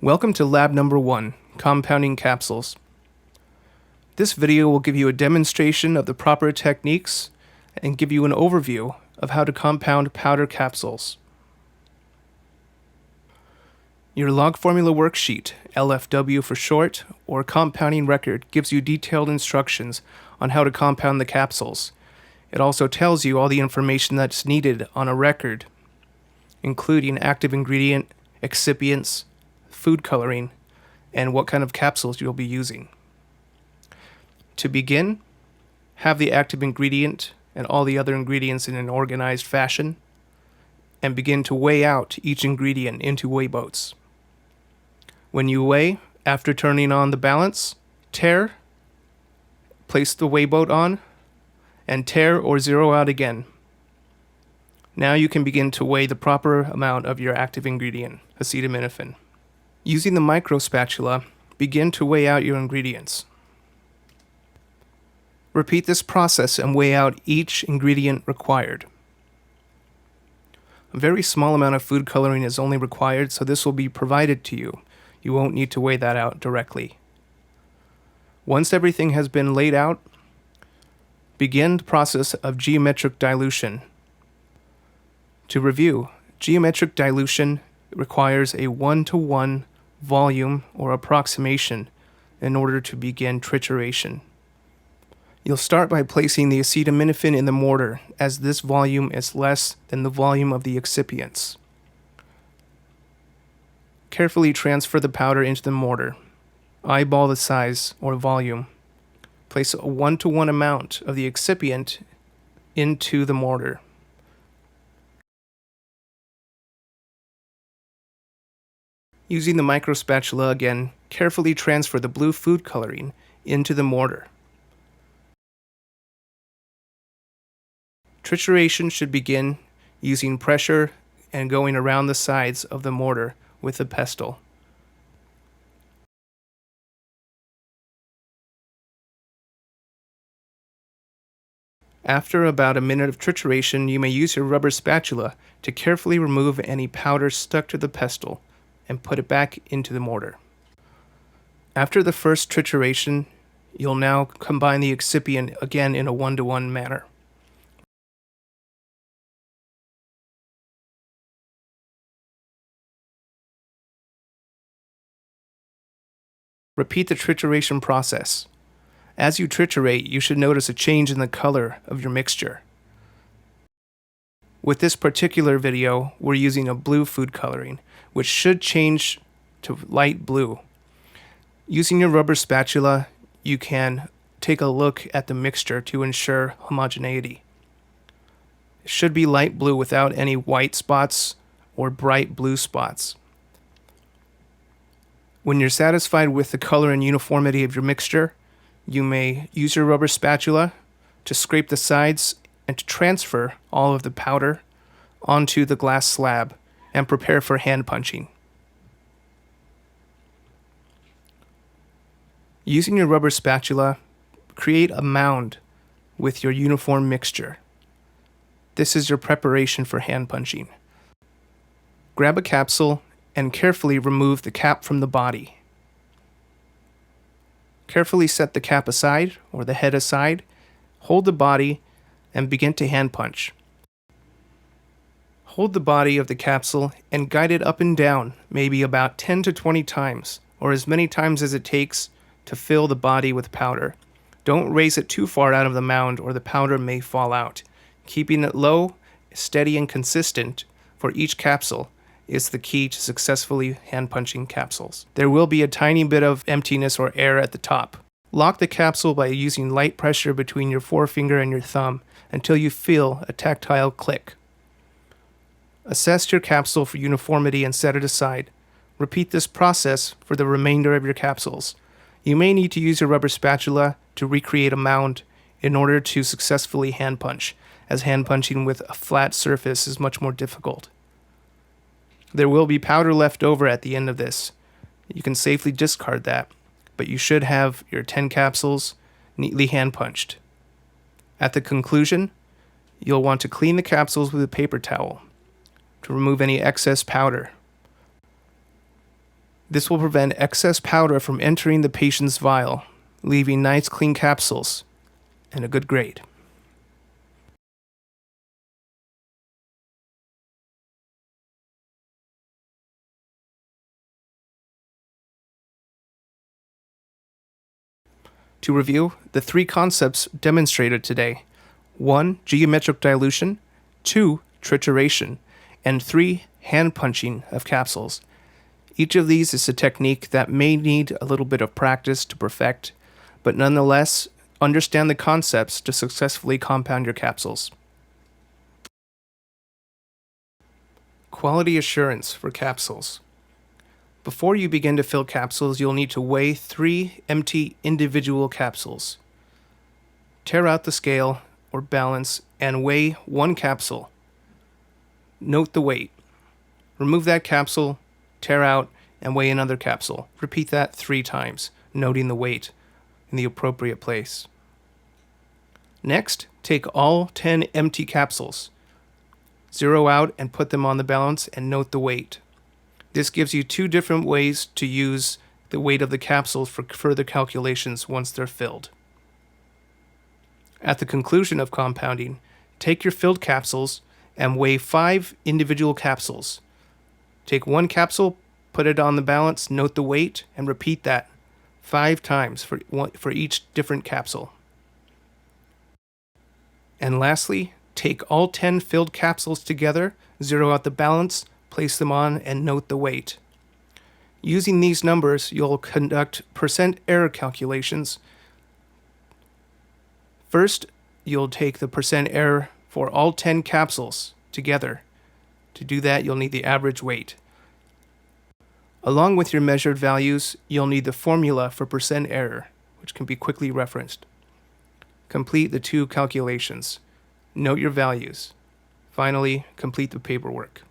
Welcome to lab number 1, compounding capsules. This video will give you a demonstration of the proper techniques and give you an overview of how to compound powder capsules. Your log formula worksheet, LFW for short, or compounding record gives you detailed instructions on how to compound the capsules. It also tells you all the information that's needed on a record, including active ingredient, excipients, food coloring, and what kind of capsules you'll be using. To begin, have the active ingredient and all the other ingredients in an organized fashion, and begin to weigh out each ingredient into weigh boats. When you weigh, after turning on the balance, tare, place the weigh boat on, and tare or zero out again. Now you can begin to weigh the proper amount of your active ingredient, acetaminophen. Using the micro spatula, begin to weigh out your ingredients. Repeat this process and weigh out each ingredient required. A very small amount of food coloring is only required, so this will be provided to you. You won't need to weigh that out directly. Once everything has been laid out, begin the process of geometric dilution. To review, geometric dilution requires a 1-to-1 volume or approximation in order to begin trituration. You'll start by placing the acetaminophen in the mortar, as this volume is less than the volume of the excipients. Carefully transfer the powder into the mortar. Eyeball the size or volume. Place a 1-to-1 amount of the excipient into the mortar. Using the micro spatula again, carefully transfer the blue food coloring into the mortar. Trituration should begin using pressure and going around the sides of the mortar with a pestle. After about a minute of trituration, you may use your rubber spatula to carefully remove any powder stuck to the pestle and put it back into the mortar. After the first trituration, you'll now combine the excipient again in a 1-to-1 manner. Repeat the trituration process. As you triturate, you should notice a change in the color of your mixture. With this particular video, we're using a blue food coloring, which should change to light blue. Using your rubber spatula, you can take a look at the mixture to ensure homogeneity. It should be light blue without any white spots or bright blue spots. When you're satisfied with the color and uniformity of your mixture, you may use your rubber spatula to scrape the sides and to transfer all of the powder onto the glass slab and prepare for hand punching. Using your rubber spatula, create a mound with your uniform mixture. This is your preparation for hand punching. Grab a capsule and carefully remove the cap from the body. Carefully set the cap aside or the head aside, hold the body, and begin to hand punch. Hold the body of the capsule and guide it up and down, maybe about 10 to 20 times, or as many times as it takes to fill the body with powder. Don't raise it too far out of the mound or the powder may fall out. Keeping it low, steady, and consistent for each capsule is the key to successfully hand punching capsules. There will be a tiny bit of emptiness or air at the top. Lock the capsule by using light pressure between your forefinger and your thumb until you feel a tactile click. Assess your capsule for uniformity and set it aside. Repeat this process for the remainder of your capsules. You may need to use your rubber spatula to recreate a mound in order to successfully hand punch, as hand punching with a flat surface is much more difficult. There will be powder left over at the end of this. You can safely discard that, but you should have your 10 capsules neatly hand punched. At the conclusion, you'll want to clean the capsules with a paper towel to remove any excess powder. This will prevent excess powder from entering the patient's vial, leaving nice clean capsules and a good grade. To review, the 3 concepts demonstrated today: 1. Geometric dilution, 2. Trituration, and 3. Hand punching of capsules. Each of these is a technique that may need a little bit of practice to perfect, but nonetheless, understand the concepts to successfully compound your capsules. Quality assurance for capsules. Before you begin to fill capsules, you'll need to weigh 3 empty individual capsules. Tear out the scale or balance and weigh 1 capsule. Note the weight. Remove that capsule, tear out, and weigh another capsule. Repeat that 3 times, noting the weight in the appropriate place. Next, take all 10 empty capsules. Zero out and put them on the balance and note the weight. This gives you 2 different ways to use the weight of the capsules for further calculations once they're filled. At the conclusion of compounding, take your filled capsules and weigh 5 individual capsules. Take 1 capsule, put it on the balance, note the weight, and repeat that 5 times for each different capsule. And lastly, take all 10 filled capsules together, zero out the balance, place them on, and note the weight. Using these numbers, you'll conduct percent error calculations. First, you'll take the percent error for all 10 capsules together. To do that, you'll need the average weight. Along with your measured values, you'll need the formula for percent error, which can be quickly referenced. Complete the 2 calculations. Note your values. Finally, complete the paperwork.